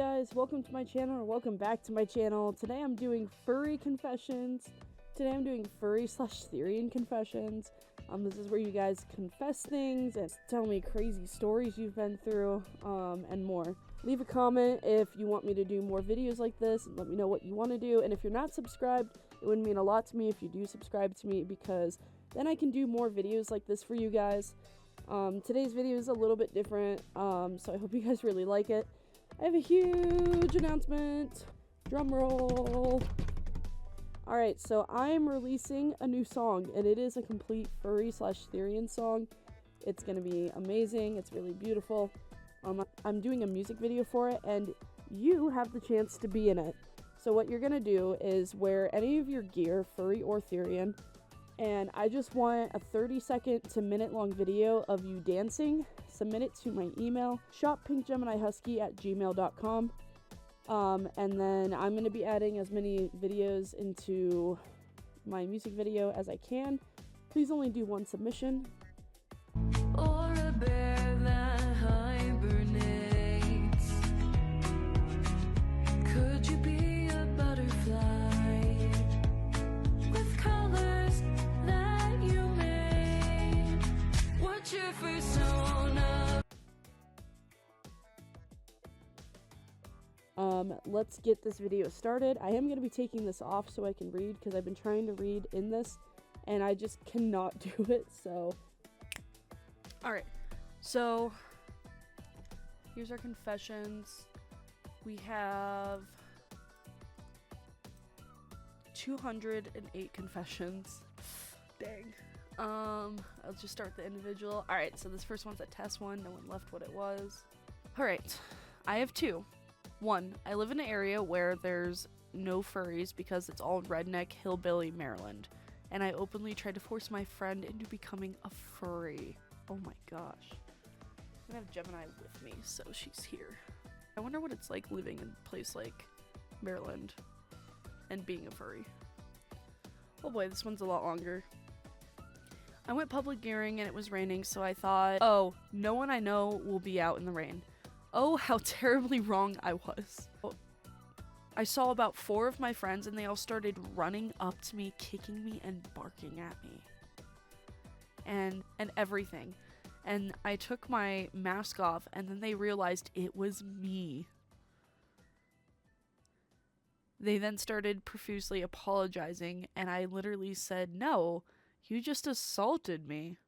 guys, welcome to my channel, or welcome back to my channel. Today I'm doing furry confessions. Today I'm doing furry/Therian confessions. This is where you guys confess things and tell me crazy stories you've been through, and more. Leave a comment if you want me to do more videos like this, and let me know what you want to do. And if you're not subscribed, it would mean a lot to me if you do subscribe to me, because then I can do more videos like this for you guys. Today's video is a little bit different, so I hope you guys really like it. I have a huge announcement. Drum roll. Alright, so I'm releasing a new song, and it is a complete furry/Therian song. It's gonna be amazing. It's really beautiful. I'm doing a music video for it, and you have the chance to be in it. So what you're gonna do is wear any of your gear, furry or Therian, and I just want a 30-second to minute-long video of you dancing. Submit it to my email, shop.PinkGeminiHusky@gmail.com. And then I'm going to be adding as many videos into my music video as I can. Please only do one submission. Or a bear that hibernates. Could you be a butterfly with colors that you made? What's your persona? Let's get this video started. I am going to be taking this off so I can read, because I've been trying to read in this and I just cannot do it, so. Alright, so here's our confessions. We have 208 confessions. Dang. I'll just start the individual. Alright, so this first one's a test one. No one left what it was. Alright, I have two. One, I live in an area where there's no furries because it's all redneck hillbilly Maryland, and I openly tried to force my friend into becoming a furry. Oh my gosh. I'm gonna have Gemini with me, so she's here. I wonder what it's like living in a place like Maryland and being a furry. Oh boy, this one's a lot longer. I went public gearing and it was raining, so I thought, oh, no one I know will be out in the rain. Oh, how terribly wrong I was. I saw about 4 of my friends and they all started running up to me, kicking me, and barking at me. And everything. And I took my mask off and then they realized it was me. They then started profusely apologizing and I literally said, "No, you just assaulted me."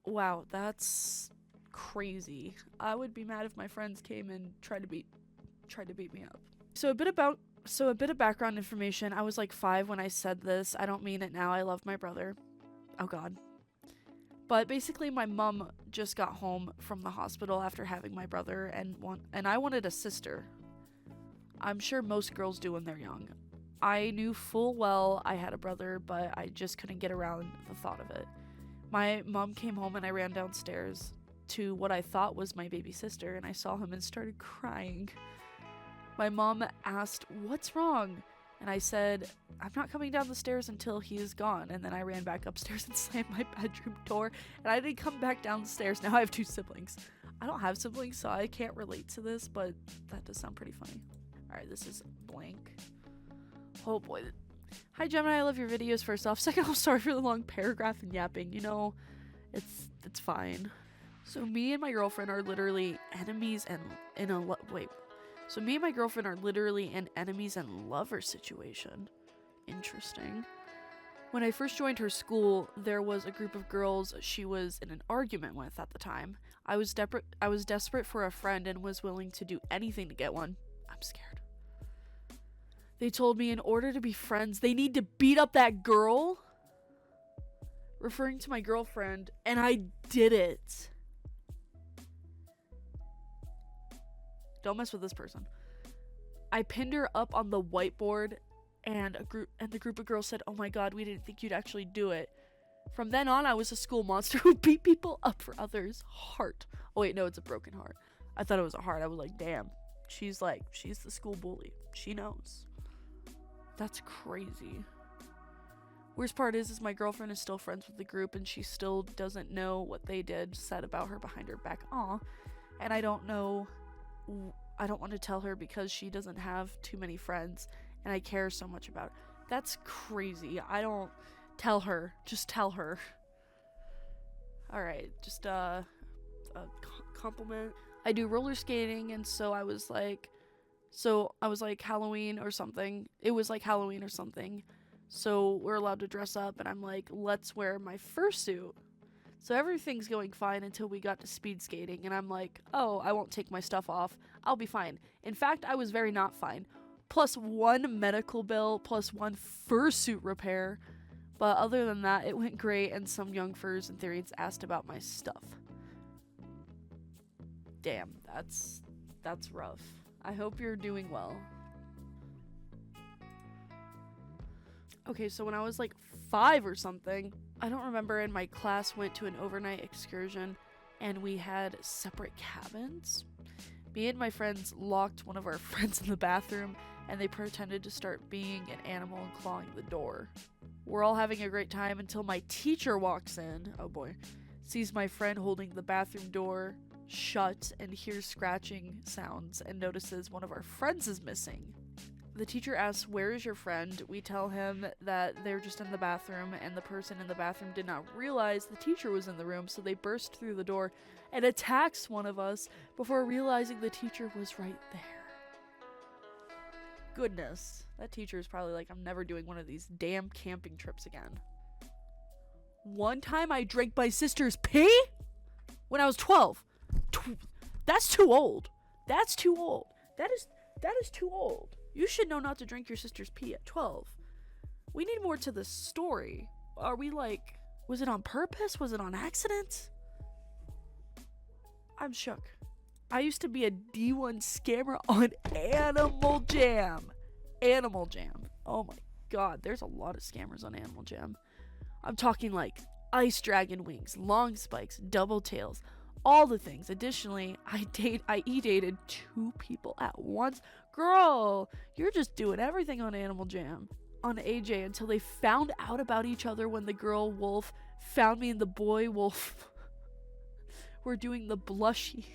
Wow, that's crazy. I would be mad if my friends came and tried to beat me up. So a bit of background information. I was like 5 when I said this. I don't mean it now. I love my brother. Oh god. But basically my mom just got home from the hospital after having my brother, and I wanted a sister. I'm sure most girls do when they're young. I knew full well I had a brother, but I just couldn't get around the thought of it. My mom came home and I ran downstairs to what I thought was my baby sister, and I saw him and started crying. My mom asked, "What's wrong?" And I said, "I'm not coming down the stairs until he is gone." And then I ran back upstairs and slammed my bedroom door, and I didn't come back down the stairs. Now I have 2 siblings. I don't have siblings, so I can't relate to this, but that does sound pretty funny. Alright, this is blank. Oh boy. Hi Gemini, I love your videos, first off. Second off, sorry for the long paragraph and yapping. You know, it's fine. So me and my girlfriend are literally enemies and So me and my girlfriend are literally in enemies and lover situation. Interesting. When I first joined her school, there was a group of girls she was in an argument with at the time. I was desperate for a friend and was willing to do anything to get one. I'm scared. They told me in order to be friends, they need to beat up that girl, referring to my girlfriend, and I did it. Don't mess with this person. I pinned her up on the whiteboard, and the group of girls said, "Oh my god, we didn't think you'd actually do it." From then on, I was a school monster who beat people up for others' heart. Oh wait, no, it's a broken heart. I thought it was a heart. I was like, damn. She's the school bully. She knows. That's crazy. Worst part is my girlfriend is still friends with the group, and she still doesn't know what they said about her behind her back. Aw. And I don't know I don't want to tell her because she doesn't have too many friends and I care so much about it. That's crazy. I don't tell her. Just tell her. All right, just a compliment. I do roller skating, and so I was like Halloween or something. It was like Halloween or something. So we're allowed to dress up, and I'm like, let's wear my fursuit. So everything's going fine until we got to speed skating, and I'm like, oh, I won't take my stuff off. I'll be fine. In fact, I was very not fine. Plus 1 medical bill, plus 1 fursuit repair. But other than that, it went great, and some young furs and Therians asked about my stuff. Damn, that's rough. I hope you're doing well. Okay, so when I was like 5 or something, I don't remember, and my class went to an overnight excursion, and we had separate cabins. Me and my friends locked one of our friends in the bathroom, and they pretended to start being an animal and clawing the door. We're all having a great time until my teacher walks in, oh boy, sees my friend holding the bathroom door shut and hears scratching sounds and notices one of our friends is missing. The teacher asks, where is your friend? We tell him that they're just in the bathroom, and the person in the bathroom did not realize the teacher was in the room, so they burst through the door and attacks one of us before realizing the teacher was right there. Goodness, that teacher is probably like, I'm never doing one of these damn camping trips again. One time I drank my sister's pee when I was 12. That's too old. That's too old. That is too old. You should know not to drink your sister's pee at 12. We need more to the story. Are we like, was it on purpose? Was it on accident? I'm shook. I used to be a D1 scammer on Animal Jam. Animal Jam. Oh my god, there's a lot of scammers on Animal Jam. I'm talking like ice dragon wings, long spikes, double tails, all the things. Additionally, I e-dated 2 people at once. Girl, you're just doing everything on Animal Jam. On AJ until they found out about each other when the girl wolf found me and the boy wolf were doing the blushy.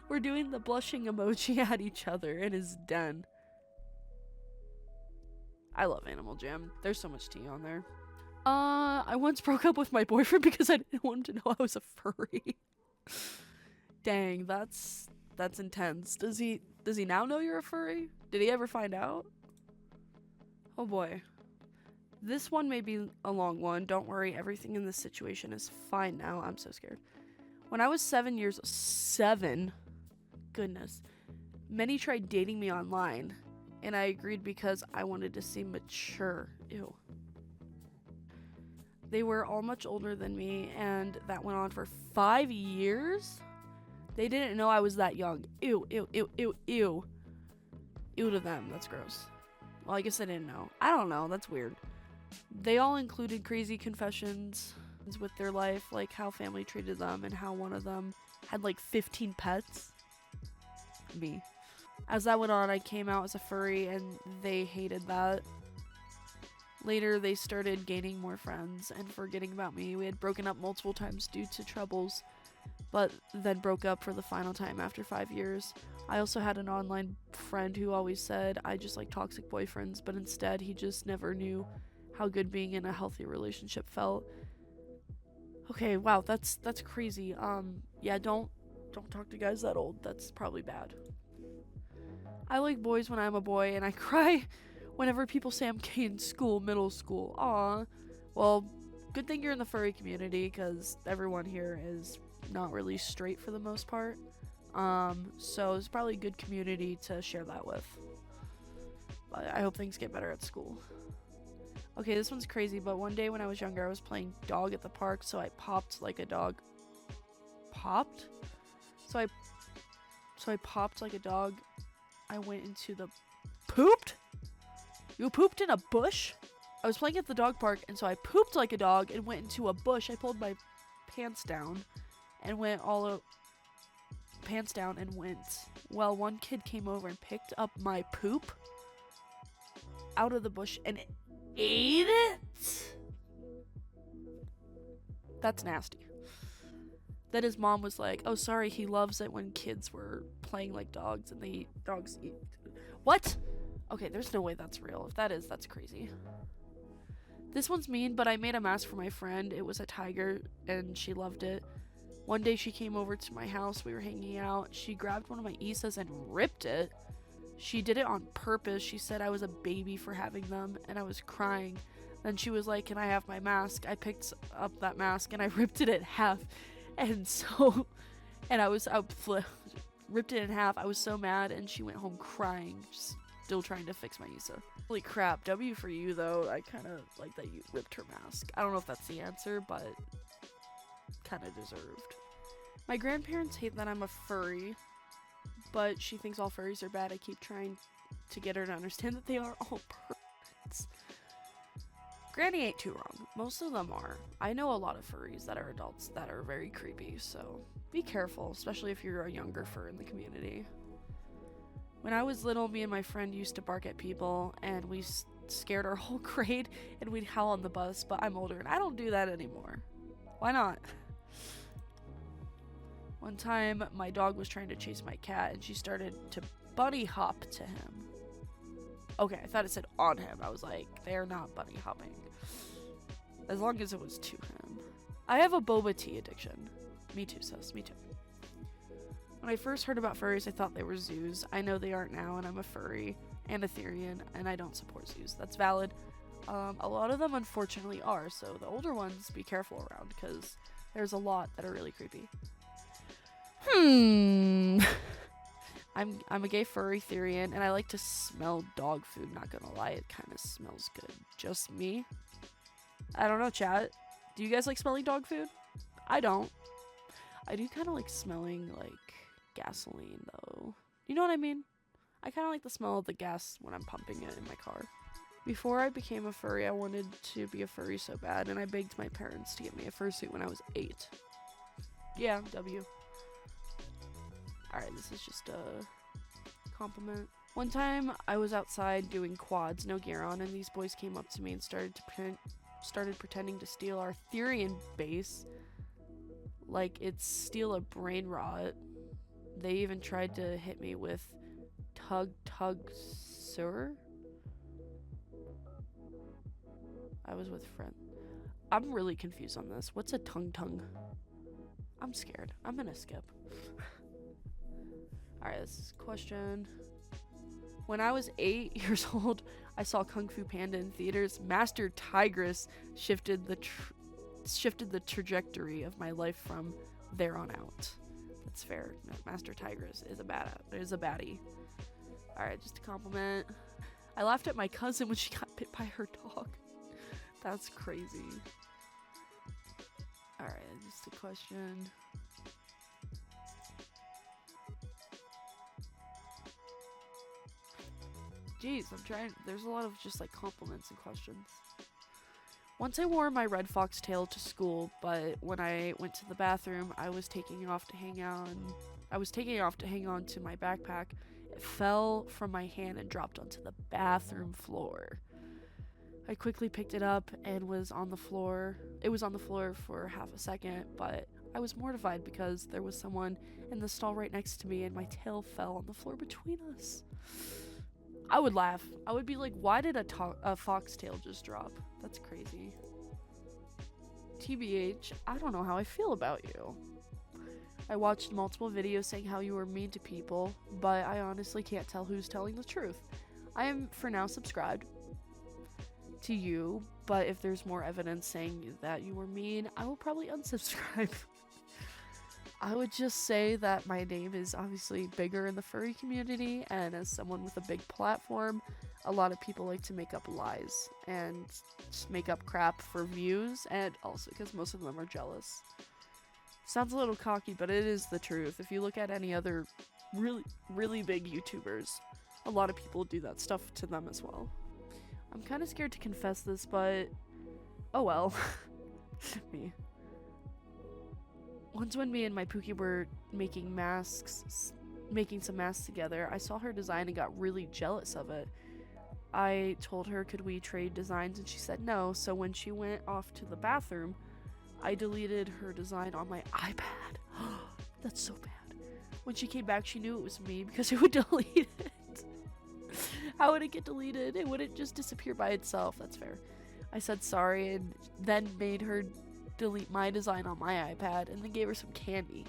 We're doing the blushing emoji at each other in his den. I love Animal Jam. There's so much tea on there. I once broke up with my boyfriend because I didn't want him to know I was a furry. Dang, that's intense. Does he now know you're a furry? Did he ever find out? Oh boy. This one may be a long one. Don't worry, everything in this situation is fine now. I'm so scared. When I was 7, goodness, many tried dating me online, and I agreed because I wanted to seem mature. Ew. They were all much older than me, and that went on for 5 years. They didn't know I was that young. Ew, ew, ew, ew, ew. Ew to them. That's gross. Well, I guess I didn't know. I don't know. That's weird. They all included crazy confessions with their life, like how family treated them and how one of them had like 15 pets. Me. As that went on, I came out as a furry, and they hated that. Later, they started gaining more friends and forgetting about me. We had broken up multiple times due to troubles, but then broke up for the final time after 5 years. I also had an online friend who always said I just like toxic boyfriends, but instead he just never knew how good being in a healthy relationship felt. Okay, wow, that's crazy. Yeah, don't talk to guys that old. That's probably bad. I like boys when I'm a boy, and I cry whenever people say I'm gay in school, middle school. Aw. Well, good thing you're in the furry community, because everyone here is not really straight for the most part. So it's probably a good community to share that with. But I hope things get better at school. Okay, this one's crazy, but one day when I was younger, I was playing dog at the park, so I popped like a dog. Popped? So I popped like a dog. I went into the... Pooped? You pooped in a bush? I was playing at the dog park, and so I pooped like a dog and went into a bush. I pulled my pants down and went pants down and went. Well, one kid came over and picked up my poop out of the bush and ate it? That's nasty. Then his mom was like, oh, sorry, he loves it when kids were playing like dogs and dogs eat. What? Okay, there's no way that's real. If that is, that's crazy. This one's mean, but I made a mask for my friend. It was a tiger, and she loved it. One day she came over to my house. We were hanging out. She grabbed one of my Isas and ripped it. She did it on purpose. She said I was a baby for having them, and I was crying. Then she was like, can I have my mask? I picked up that mask, and I ripped it in half. And I ripped it in half. I was so mad, and she went home crying, still trying to fix my Isa. Holy crap, W for you, though. I kind of like that you ripped her mask. I don't know if that's the answer, but kind of deserved. My grandparents hate that I'm a furry, but she thinks all furries are bad. I keep trying to get her to understand that they are all perverts. Granny ain't too wrong. Most of them are. I know a lot of furries that are adults that are very creepy, so be careful, especially if you're a younger fur in the community. When I was little, me and my friend used to bark at people, and we scared our whole grade, and we'd howl on the bus, but I'm older, and I don't do that anymore. Why not? One time, my dog was trying to chase my cat, and she started to bunny hop to him. Okay, I thought it said on him. I was like, they're not bunny hopping. As long as it was to him. I have a boba tea addiction. Me too, sis. Me too. When I first heard about furries, I thought they were zoos. I know they aren't now, and I'm a furry and a Therian, and I don't support zoos. That's valid. A lot of them, unfortunately, are, so the older ones, be careful around, because there's a lot that are really creepy. I'm a gay furry Therian, and I like to smell dog food, not gonna lie, it kind of smells good. Just me? I don't know, chat. Do you guys like smelling dog food? I don't. I do kind of like smelling, like, gasoline, though. You know what I mean? I kind of like the smell of the gas when I'm pumping it in my car. Before I became a furry, I wanted to be a furry so bad, and I begged my parents to get me a fursuit when I was 8. Yeah, W. Alright, this is just a compliment. One time, I was outside doing quads, no gear on, and these boys came up to me and started pretending to steal our Therian base. Like it's steal a brain rot. They even tried to hit me with tug, sir? I was with friend. I'm really confused on this. What's a tongue? I'm scared. I'm gonna skip. Alright, this is a question. When I was 8 years old, I saw Kung Fu Panda in theaters. Master Tigress shifted the trajectory of my life from there on out. That's fair. Master Tigress is a baddie. Alright, just a compliment. I laughed at my cousin when she got bit by her dog. That's crazy. Alright, just a question. Jeez, I'm trying. There's a lot of just like compliments and questions. Once I wore my red fox tail to school, but when I went to the bathroom, I was taking off to hang on to my backpack. It fell from my hand and dropped onto the bathroom floor. I quickly picked it up and was on the floor. It was on the floor for half a second, but I was mortified because there was someone in the stall right next to me and my tail fell on the floor between us. I would laugh. I would be like, why did a foxtail just drop? That's crazy. TBH, I don't know how I feel about you. I watched multiple videos saying how you were mean to people, but I honestly can't tell who's telling the truth. I am, for now, subscribed to you, but if there's more evidence saying that you were mean, I will probably unsubscribe. I would just say that my name is obviously bigger in the furry community, and as someone with a big platform, a lot of people like to make up lies and just make up crap for views, and also because most of them are jealous. Sounds a little cocky, but it is the truth. If you look at any other really big YouTubers, a lot of people do that stuff to them as well. I'm kind of scared to confess this, but oh well. Me. Once when me and my Pookie were making some masks together, I saw her design and got really jealous of it. I told her, could we trade designs, and she said no, so when she went off to the bathroom, I deleted her design on my iPad. That's so bad. When she came back, she knew it was me because it would delete it. How would it get deleted? It wouldn't just disappear by itself. That's fair. I said sorry and then made her delete my design on my iPad and then gave her some candy.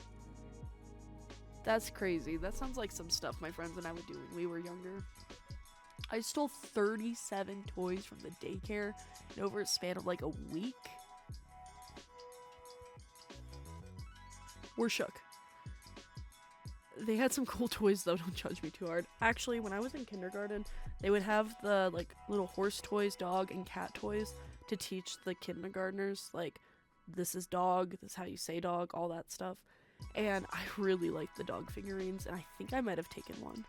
That's crazy. That sounds like some stuff my friends and I would do when we were younger. I stole 37 toys from the daycare in over a span of like a week. We're shook. They had some cool toys though, don't judge me too hard. Actually, when I was in kindergarten, they would have the like little horse toys, dog and cat toys to teach the kindergartners like this is dog, this is how you say dog, all that stuff. And I really liked the dog figurines and I think I might have taken one.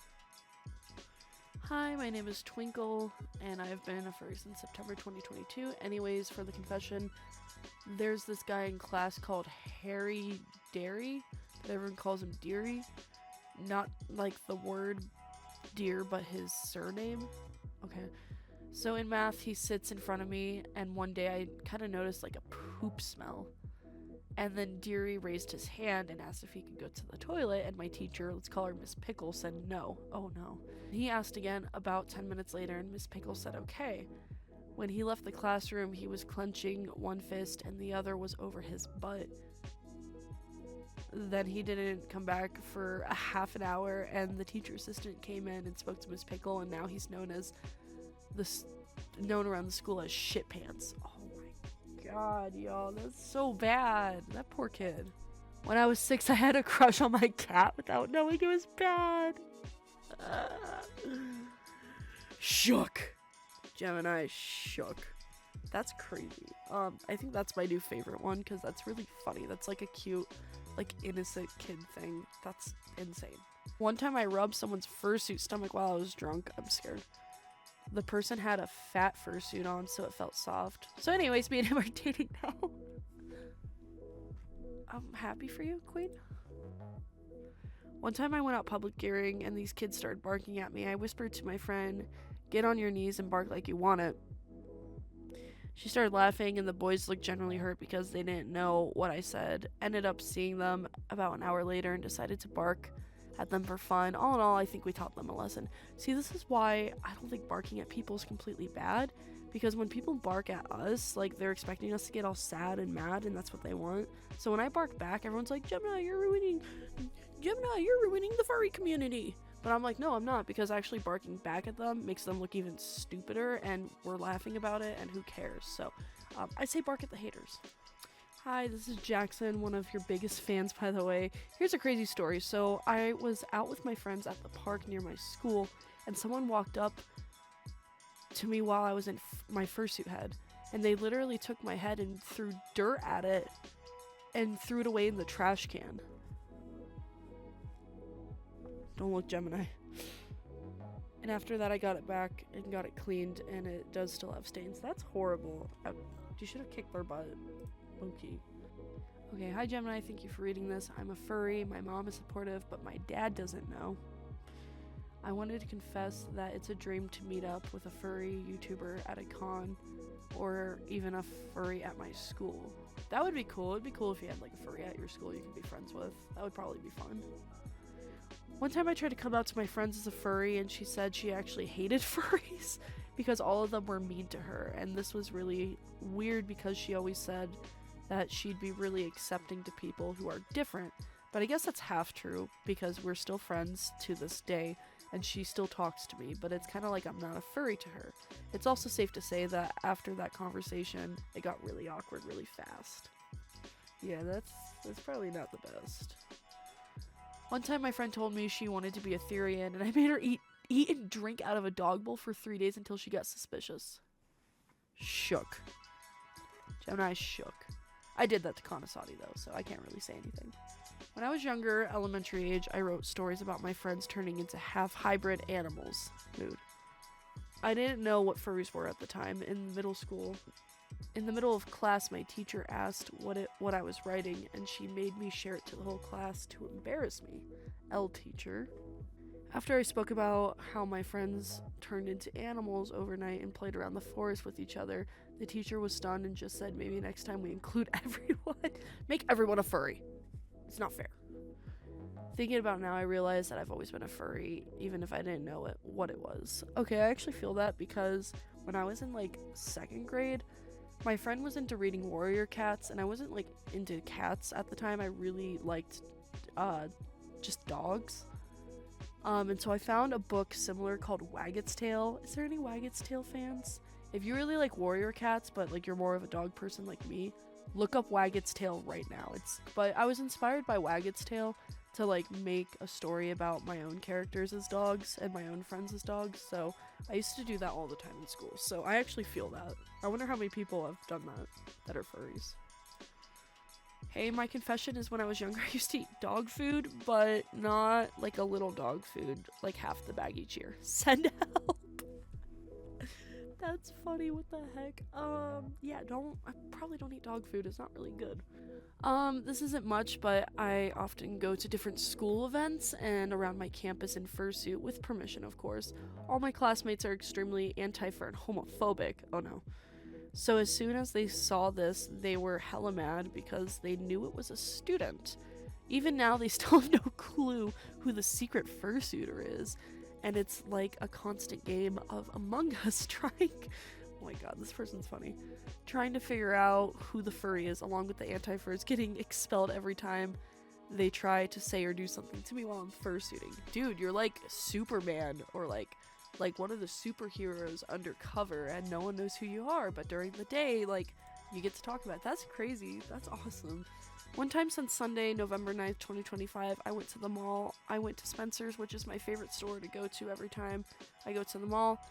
Hi, my name is Twinkle and I've been a furry since September 2022. Anyways, for the confession, there's this guy in class called Harry Derry, but everyone calls him Deary. Not like the word deer, but his surname. Okay. So in math, he sits in front of me, and one day I kind of noticed like a poop smell. And then Deary raised his hand and asked if he could go to the toilet, and my teacher, let's call her Miss Pickle, said no. Oh no. He asked again about 10 minutes later, and Miss Pickle said okay. When he left the classroom, he was clenching one fist and the other was over his butt. Then he didn't come back for a half an hour, and the teacher assistant came in and spoke to Miss Pickle, and now he's known around the school as Shit Pants. Oh my god, y'all, that's so bad. That poor kid. When I was 6, I had a crush on my cat without knowing it was bad. Shook. Gemini shook. That's crazy. I think that's my new favorite one because that's really funny. That's like a cute, like innocent kid thing. That's insane. One time I rubbed someone's fursuit stomach while I was drunk. I'm scared. The person had a fat fursuit on, so it felt soft. So anyways, me and him are dating now. I'm happy for you, Queen. One time I went out public gearing and these kids started barking at me. I whispered to my friend, "Get on your knees and bark like you want it." She started laughing and the boys looked generally hurt because they didn't know what I said. Ended up seeing them about an hour later and decided to bark at them for fun. All in all, I think we taught them a lesson. See, this is why I don't think barking at people is completely bad, because when people bark at us, like, they're expecting us to get all sad and mad, and that's what they want. So when I bark back, everyone's like, Gemini, you're ruining the furry community. But I'm like, no, I'm not, because actually barking back at them makes them look even stupider, and we're laughing about it, and who cares? So I say bark at the haters. Hi, this is Jackson, one of your biggest fans, by the way. Here's a crazy story. So I was out with my friends at the park near my school, and someone walked up to me while I was in my fursuit head, and they literally took my head and threw dirt at it and threw it away in the trash can. Don't look, Gemini. And after that, I got it back and got it cleaned, and it does still have stains. That's horrible. You should have kicked their butt. Low-key. Okay, hi Gemini, thank you for reading this. I'm a furry, my mom is supportive, but my dad doesn't know. I wanted to confess that it's a dream to meet up with a furry YouTuber at a con, or even a furry at my school. That would be cool. It'd be cool if you had like a furry at your school you could be friends with. That would probably be fun. One time I tried to come out to my friends as a furry, and she said she actually hated furries because all of them were mean to her, and this was really weird because she always said that she'd be really accepting to people who are different. But I guess that's half true, because we're still friends to this day, and she still talks to me, but it's kind of like I'm not a furry to her. It's also safe to say that after that conversation, it got really awkward really fast. Yeah, that's probably not the best. One time my friend told me she wanted to be a Therian, and I made her eat and drink out of a dog bowl for 3 days until she got suspicious. Shook. Gemini shook. I did that to Kanasati though, so I can't really say anything. When I was younger, elementary age, I wrote stories about my friends turning into half-hybrid animals. Mood. I didn't know what furries were at the time. In middle school, in the middle of class, my teacher asked what I was writing, and she made me share it to the whole class to embarrass me. L teacher. After I spoke about how my friends turned into animals overnight and played around the forest with each other, the teacher was stunned and just said maybe next time we include everyone. Make everyone a furry. It's not fair. Thinking about now, I realize that I've always been a furry, even if I didn't know what it was. Okay, I actually feel that because when I was in like 2nd grade, my friend was into reading warrior cats, and I wasn't like into cats at the time. I really liked just dogs. And so I found a book similar called Wagget's Tale. Is there any Wagget's Tale fans? If you really like warrior cats, but like you're more of a dog person like me, look up Wagget's Tale right now. But I was inspired by Wagget's Tale to like make a story about my own characters as dogs and my own friends as dogs. So I used to do that all the time in school. So I actually feel that. I wonder how many people have done that are furries. Hey, my confession is when I was younger, I used to eat dog food, but not like a little dog food, like half the bag each year. Send help. That's funny. What the heck? Yeah, I probably don't eat dog food. It's not really good. This isn't much, but I often go to different school events and around my campus in fursuit, with permission, of course. All my classmates are extremely anti-fur and homophobic. Oh no. So as soon as they saw this, they were hella mad because they knew it was a student. Even now, they still have no clue who the secret fursuiter is. And it's like a constant game of Among Us trying... Oh my god, this person's funny. Trying to figure out who the furry is, along with the anti-furs getting expelled every time they try to say or do something to me while I'm fursuiting. Dude, you're like Superman or like one of the superheroes undercover and no one knows who you are, but during the day, like, you get to talk about it. That's crazy. That's awesome. One time since Sunday, November 9th, 2025, I went to the mall. I went to Spencer's, which is my favorite store to go to every time I go to the mall.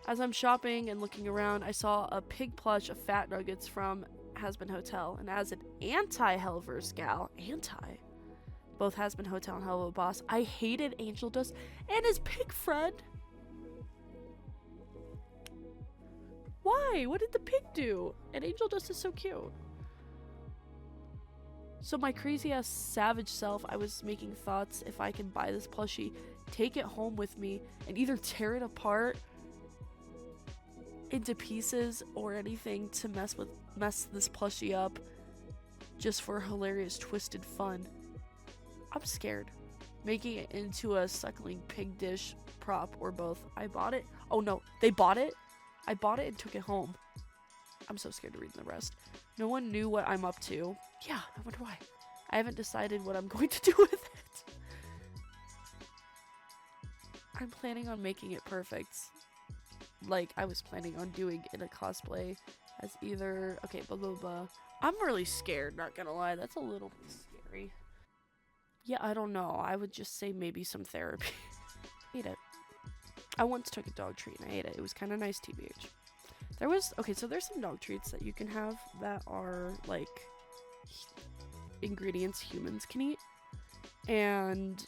As I'm shopping and looking around, I saw a pig plush of Fat Nuggets from Has-Been Hotel. And as an anti-Hellverse gal, both Has-Been Hotel and Hello Boss, I hated Angel Dust and his pig friend. Why? What did the pig do? And Angel Dust is so cute. So my crazy ass savage self, I was making thoughts if I can buy this plushie, take it home with me, and either tear it apart into pieces or anything to mess this plushie up just for hilarious twisted fun. I'm scared. Making it into a suckling pig dish prop or both. I bought it. Oh no, they bought it? I bought it and took it home. I'm so scared to read the rest. No one knew what I'm up to. Yeah, I wonder why. I haven't decided what I'm going to do with it. I'm planning on making it perfect. Like, I was planning on doing in a cosplay as either... Okay, blah, blah, blah. I'm really scared, not gonna lie. That's a little scary. Yeah, I don't know. I would just say maybe some therapy. Ate it. I once took a dog treat and I ate it. It was kind of nice, TBH. So there's some dog treats that you can have that are, like, ingredients humans can eat. And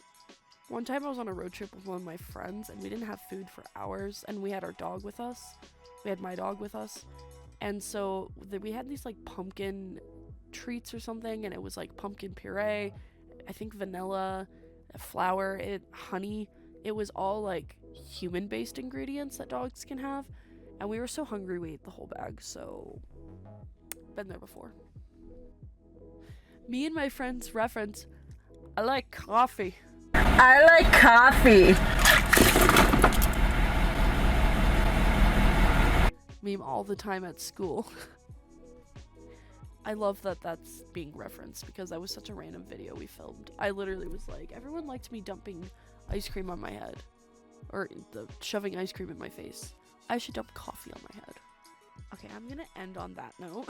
one time I was on a road trip with one of my friends, and we didn't have food for hours, and we had our dog with us. We had my dog with us. And so we had these, like, pumpkin treats or something, and it was, like, pumpkin puree, I think vanilla, flour, honey. It was all, like, human-based ingredients that dogs can have. And we were so hungry we ate the whole bag, so... Been there before. Me and my friends reference, I like coffee. I like coffee. Meme all the time at school. I love that that's being referenced because that was such a random video we filmed. I literally was like, everyone liked me dumping ice cream on my head. Or shoving ice cream in my face. I should dump coffee on my head. Okay, I'm gonna end on that note.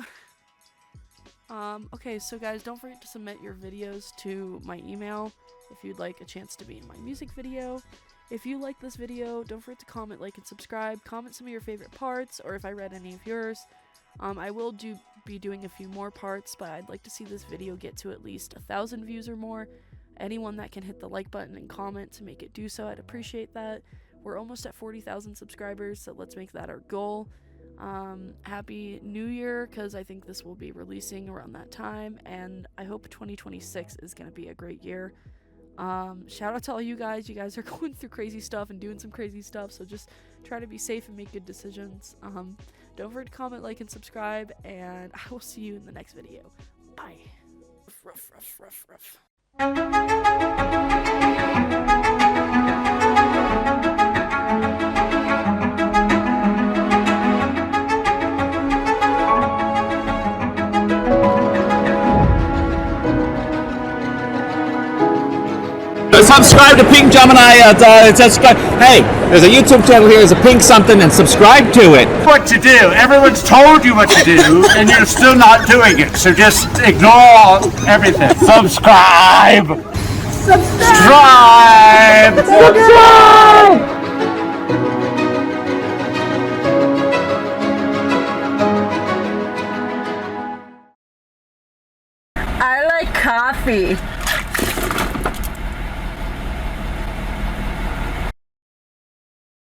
Okay, so guys, don't forget to submit your videos to my email if you'd like a chance to be in my music video. If you like this video, don't forget to comment, like, and subscribe. Comment some of your favorite parts, or if I read any of yours. I will be doing a few more parts, but I'd like to see this video get to at least 1,000 views or more. Anyone that can hit the like button and comment to make it do so, I'd appreciate that. We're almost at 40,000 subscribers, so let's make that our goal. Happy New Year, because I think this will be releasing around that time, and I hope 2026 is going to be a great year. Shout out to all you guys. You guys are going through crazy stuff and doing some crazy stuff, so just try to be safe and make good decisions. Don't forget to comment, like, and subscribe, and I will see you in the next video. Bye. Ruff, ruff, ruff, ruff. Subscribe to Pink Gemini. Subscribe. Hey, there's a YouTube channel here. There's a pink something, and subscribe to it. What to do? Everyone's told you what to do, and you're still not doing it. So just ignore everything. Subscribe. Subscribe. Subscribe. I like coffee.